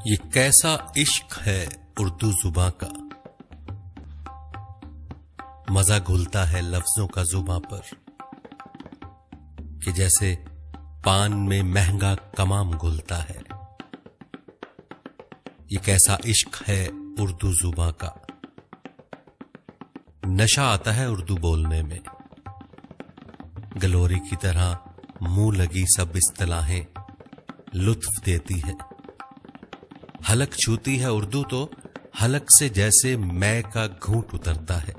ये कैसा इश्क है उर्दू जुबां का, मजा घुलता है लफ्जों का जुबां पर कि जैसे पान में महंगा कमाम घुलता है। ये कैसा इश्क है उर्दू जुबां का, नशा आता है उर्दू बोलने में। गलोरी की तरह मुंह लगी सब इस्तिलाहें लुत्फ देती है। हलक छूती है उर्दू तो हलक से जैसे मै का घूंट उतरता है।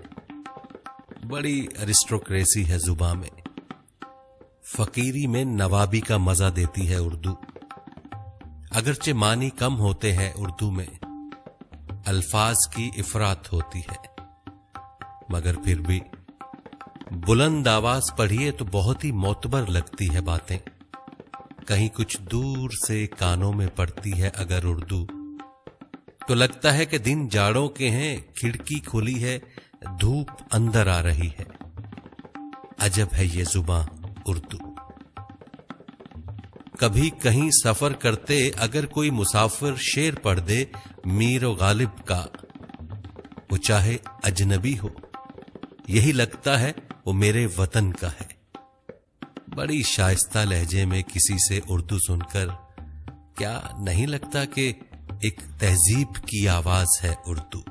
बड़ी अरिस्टोक्रेसी है जुबां में, फकीरी में नवाबी का मजा देती है उर्दू। अगरचे मानी कम होते हैं उर्दू में, अल्फाज की इफरात होती है, मगर फिर भी बुलंद आवाज पढ़िए तो बहुत ही मोतबर लगती है बातें। कहीं कुछ दूर से कानों में पड़ती है अगर उर्दू, तो लगता है कि दिन जाड़ों के हैं, खिड़की खुली है, धूप अंदर आ रही है। अजब है ये जुबां उर्दू। कभी कहीं सफर करते अगर कोई मुसाफिर शेर पढ़ दे मीर व गालिब का, वो चाहे अजनबी हो, यही लगता है वो मेरे वतन का है। बड़ी शाइस्ता लहजे में किसी से उर्दू सुनकर क्या नहीं लगता कि एक तहजीब की आवाज है उर्दू।